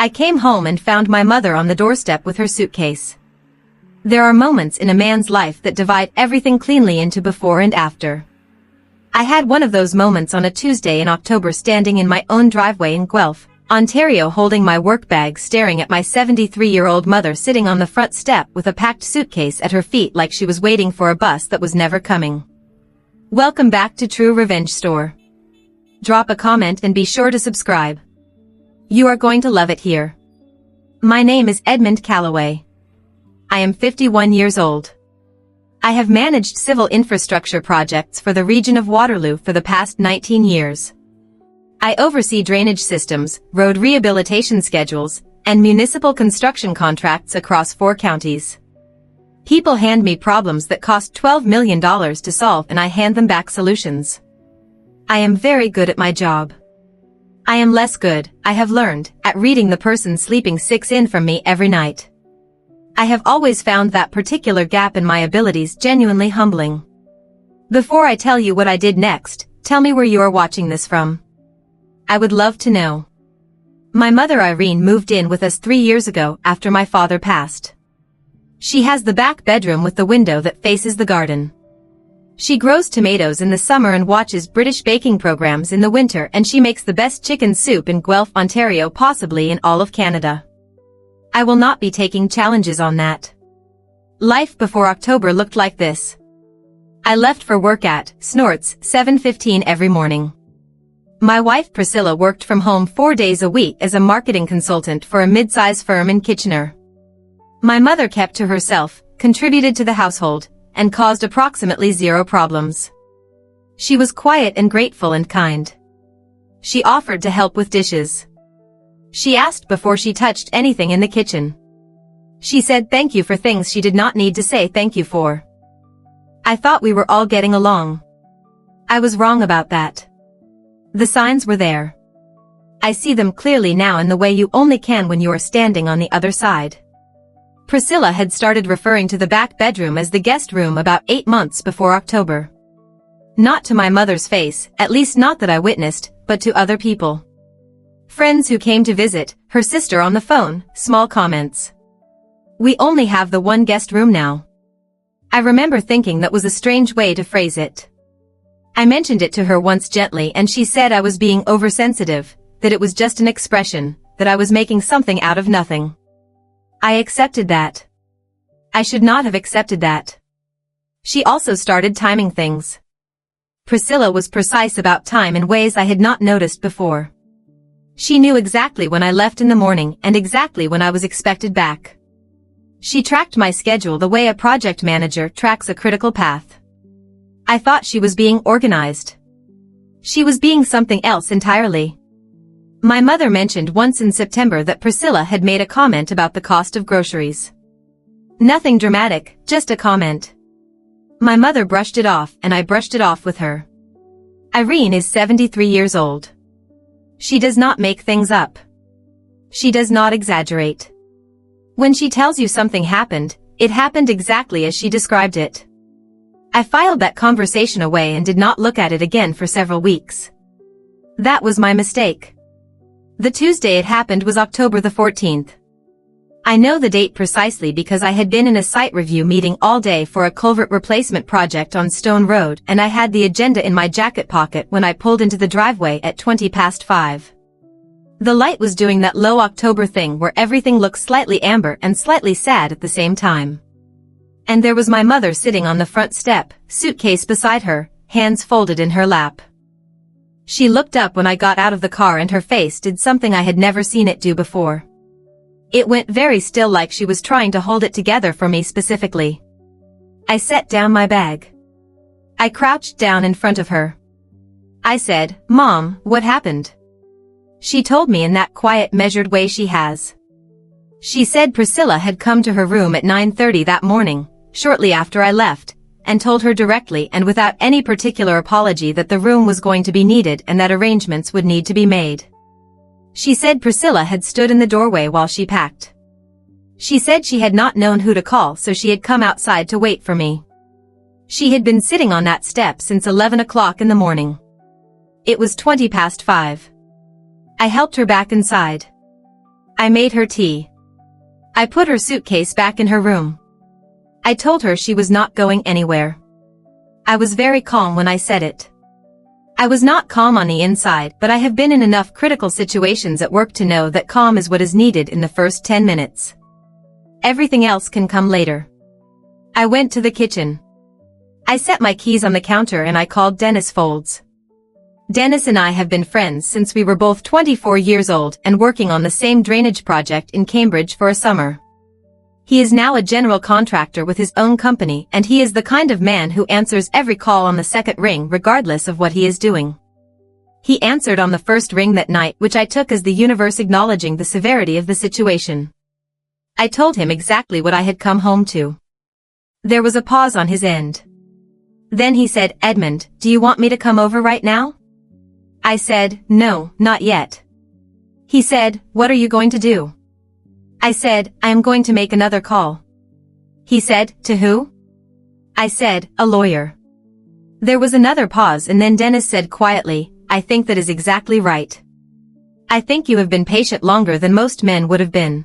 I came home and found my mother on the doorstep with her suitcase. There are moments in a man's life that divide everything cleanly into before and after. I had one of those moments on a Tuesday in October, standing in my own driveway in Guelph, Ontario, holding my work bag, staring at my 73-year-old mother sitting on the front step with a packed suitcase at her feet like she was waiting for a bus that was never coming. Welcome back to True Revenge Store. Drop a comment and be sure to subscribe. You are going to love it here. My name is Edmund Calloway. I am 51 years old. I have managed civil infrastructure projects for the region of Waterloo for the past 19 years. I oversee drainage systems, road rehabilitation schedules, and municipal construction contracts across 4 counties. People hand me problems that cost $12 million to solve, and I hand them back solutions. I am very good at my job. I am less good, I have learned, at reading the person sleeping 6 in from me every night. I have always found that particular gap in my abilities genuinely humbling. Before I tell you what I did next, tell me where you are watching this from. I would love to know. My mother Irene moved in with us 3 years ago after my father passed. She has the back bedroom with the window that faces the garden. She grows tomatoes in the summer and watches British baking programs in the winter, and she makes the best chicken soup in Guelph, Ontario, possibly in all of Canada. I will not be taking challenges on that. Life before October looked like this. I left for work at Snorts 7:15 every morning. My wife Priscilla worked from home 4 days a week as a marketing consultant for a mid-size firm in Kitchener. My mother kept to herself, contributed to the household, and caused approximately 0 problems. She was quiet and grateful and kind. She offered to help with dishes. She asked before she touched anything in the kitchen. She said thank you for things she did not need to say thank you for. I thought we were all getting along. I was wrong about that. The signs were there. I see them clearly now in the way you only can when you are standing on the other side. Priscilla had started referring to the back bedroom as the guest room about 8 months before October. Not to my mother's face, at least not that I witnessed, but to other people. Friends who came to visit, her sister on the phone, small comments. We only have the one guest room now. I remember thinking that was a strange way to phrase it. I mentioned it to her once gently, and she said I was being oversensitive, that it was just an expression, that I was making something out of nothing. I accepted that. I should not have accepted that. She also started timing things. Priscilla was precise about time in ways I had not noticed before. She knew exactly when I left in the morning and exactly when I was expected back. She tracked my schedule the way a project manager tracks a critical path. I thought she was being organized. She was being something else entirely. My mother mentioned once in September that Priscilla had made a comment about the cost of groceries. Nothing dramatic, just a comment. My mother brushed it off, and I brushed it off with her. Irene is 73 years old. She does not make things up. She does not exaggerate. When she tells you something happened, it happened exactly as she described it. I filed that conversation away and did not look at it again for several weeks. That was my mistake. The Tuesday it happened was October the 14th. I know the date precisely because I had been in a site review meeting all day for a culvert replacement project on Stone Road, and I had the agenda in my jacket pocket when I pulled into the driveway at 5:20. The light was doing that low October thing where everything looks slightly amber and slightly sad at the same time. And there was my mother sitting on the front step, suitcase beside her, hands folded in her lap. She looked up when I got out of the car, and her face did something I had never seen it do before. It went very still, like she was trying to hold it together for me specifically. I set down my bag. I crouched down in front of her. I said, "Mom, what happened?" She told me in that quiet, measured way she has. She said Priscilla had come to her room at 9:30 that morning, shortly after I left, and told her directly and without any particular apology that the room was going to be needed and that arrangements would need to be made. She said Priscilla had stood in the doorway while she packed. She said she had not known who to call, so she had come outside to wait for me. She had been sitting on that step since 11 o'clock in the morning. It was 5:20. I helped her back inside. I made her tea. I put her suitcase back in her room. I told her she was not going anywhere. I was very calm when I said it. I was not calm on the inside, but I have been in enough critical situations at work to know that calm is what is needed in the first 10 minutes. Everything else can come later. I went to the kitchen. I set my keys on the counter and I called Dennis Folds. Dennis and I have been friends since we were both 24 years old and working on the same drainage project in Cambridge for a summer. He is now a general contractor with his own company, and he is the kind of man who answers every call on the second ring regardless of what he is doing. He answered on the first ring that night, which I took as the universe acknowledging the severity of the situation. I told him exactly what I had come home to. There was a pause on his end. Then he said, "Edmund, do you want me to come over right now?" I said, "No, not yet." He said, "What are you going to do?" I said, "I am going to make another call." He said, "To who?" I said, "A lawyer." There was another pause and then Dennis said quietly, "I think that is exactly right. I think you have been patient longer than most men would have been."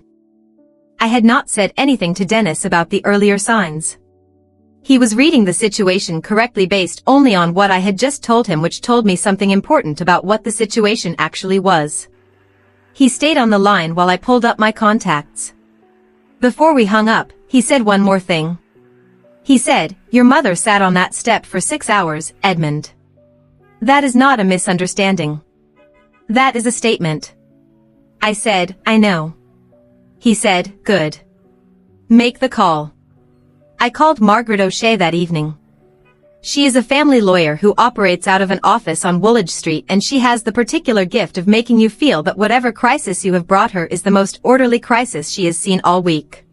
I had not said anything to Dennis about the earlier signs. He was reading the situation correctly based only on what I had just told him, which told me something important about what the situation actually was. He stayed on the line while I pulled up my contacts. Before we hung up, he said one more thing. He said, "Your mother sat on that step for 6 hours, Edmund. That is not a misunderstanding. That is a statement." I said, "I know." He said, "Good. Make the call." I called Margaret O'Shea that evening. She is a family lawyer who operates out of an office on Woolwich Street, and she has the particular gift of making you feel that whatever crisis you have brought her is the most orderly crisis she has seen all week.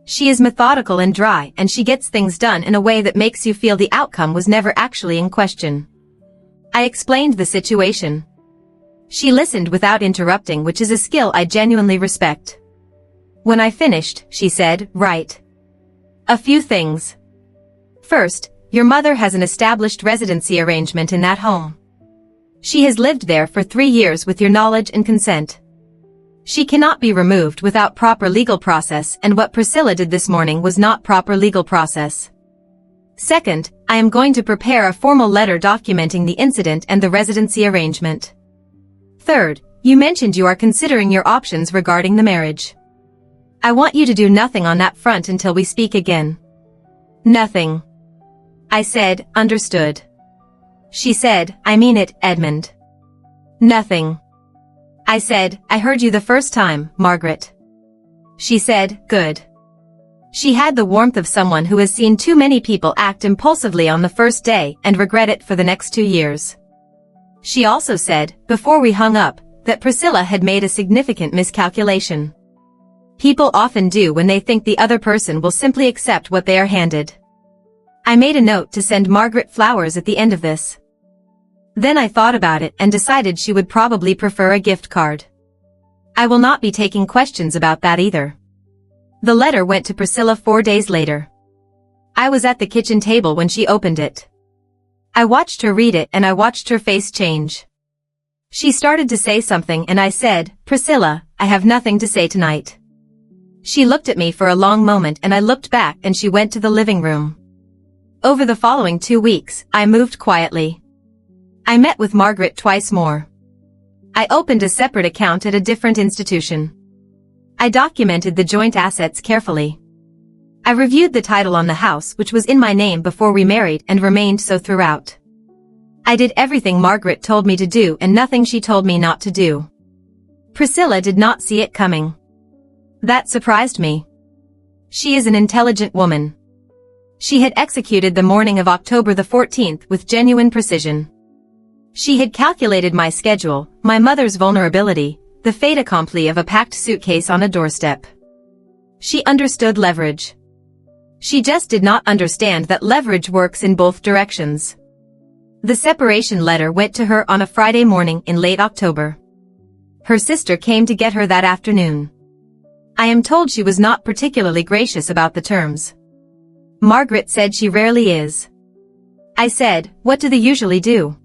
She is methodical and dry, and she gets things done in a way that makes you feel the outcome was never actually in question. I explained the situation. She listened without interrupting, which is a skill I genuinely respect. When I finished, she said, "Right. A few things. First, your mother has an established residency arrangement in that home. She has lived there for 3 years with your knowledge and consent. She cannot be removed without proper legal process, and what Priscilla did this morning was not proper legal process. Second, I am going to prepare a formal letter documenting the incident and the residency arrangement. Third, you mentioned you are considering your options regarding the marriage. I want you to do nothing on that front until we speak again." "Nothing." I said, "Understood." She said, "I mean it, Edmund." "Nothing." I said, "I heard you the first time, Margaret." She said, "Good." She had the warmth of someone who has seen too many people act impulsively on the first day and regret it for the next 2 years. She also said, before we hung up, that Priscilla had made a significant miscalculation. People often do when they think the other person will simply accept what they are handed. I made a note to send Margaret flowers at the end of this. Then I thought about it and decided she would probably prefer a gift card. I will not be taking questions about that either. The letter went to Priscilla 4 days later. I was at the kitchen table when she opened it. I watched her read it and I watched her face change. She started to say something and I said, "Priscilla, I have nothing to say tonight." She looked at me for a long moment and I looked back and she went to the living room. Over the following 2 weeks, I moved quietly. I met with Margaret twice more. I opened a separate account at a different institution. I documented the joint assets carefully. I reviewed the title on the house, which was in my name before we married and remained so throughout. I did everything Margaret told me to do and nothing she told me not to do. Priscilla did not see it coming. That surprised me. She is an intelligent woman. She had executed the morning of October the 14th with genuine precision. She had calculated my schedule, my mother's vulnerability, the fait accompli of a packed suitcase on a doorstep. She understood leverage. She just did not understand that leverage works in both directions. The separation letter went to her on a Friday morning in late October. Her sister came to get her that afternoon. I am told she was not particularly gracious about the terms. Margaret said she rarely is. I said, "What do they usually do?"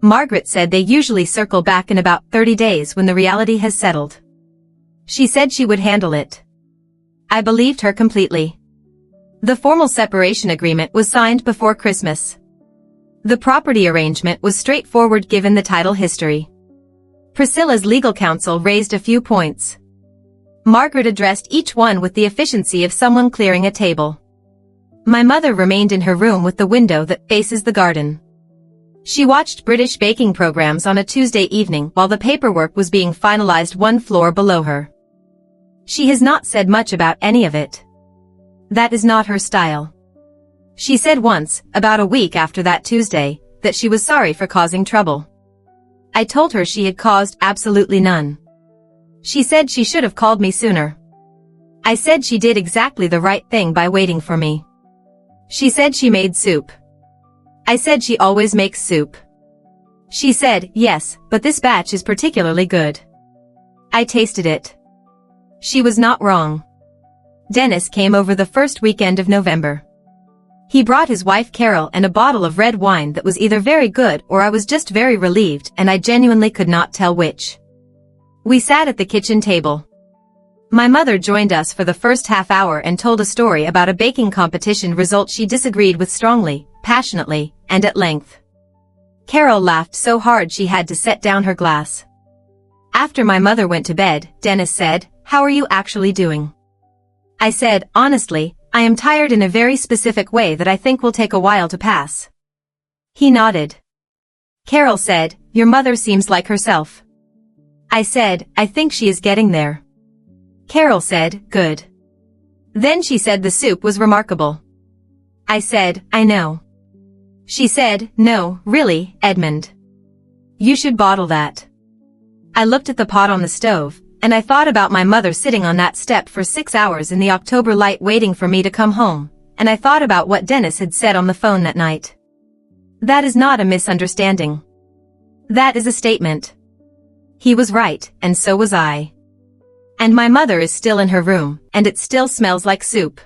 Margaret said they usually circle back in about 30 days when the reality has settled. She said she would handle it. I believed her completely. The formal separation agreement was signed before Christmas. The property arrangement was straightforward given the title history. Priscilla's legal counsel raised a few points. Margaret addressed each one with the efficiency of someone clearing a table. My mother remained in her room with the window that faces the garden. She watched British baking programs on a Tuesday evening while the paperwork was being finalized one floor below her. She has not said much about any of it. That is not her style. She said once, about a week after that Tuesday, that she was sorry for causing trouble. I told her she had caused absolutely none. She said she should have called me sooner. I said she did exactly the right thing by waiting for me. She said she made soup. I said she always makes soup. She said, yes, but this batch is particularly good. I tasted it. She was not wrong. Dennis came over the first weekend of November. He brought his wife Carol and a bottle of red wine that was either very good or I was just very relieved and I genuinely could not tell which. We sat at the kitchen table. My mother joined us for the first half hour and told a story about a baking competition result she disagreed with strongly, passionately, and at length. Carol laughed so hard she had to set down her glass. After my mother went to bed, Dennis said, "How are you actually doing?" I said, honestly, I am tired in a very specific way that I think will take a while to pass. He nodded. Carol said, your mother seems like herself. I said, I think she is getting there. Carol said, good. Then she said the soup was remarkable. I said, I know. She said, no, really, Edmund. You should bottle that. I looked at the pot on the stove, and I thought about my mother sitting on that step for 6 hours in the October light waiting for me to come home, and I thought about what Dennis had said on the phone that night. That is not a misunderstanding. That is a statement. He was right, and so was I. And my mother is still in her room, and it still smells like soup.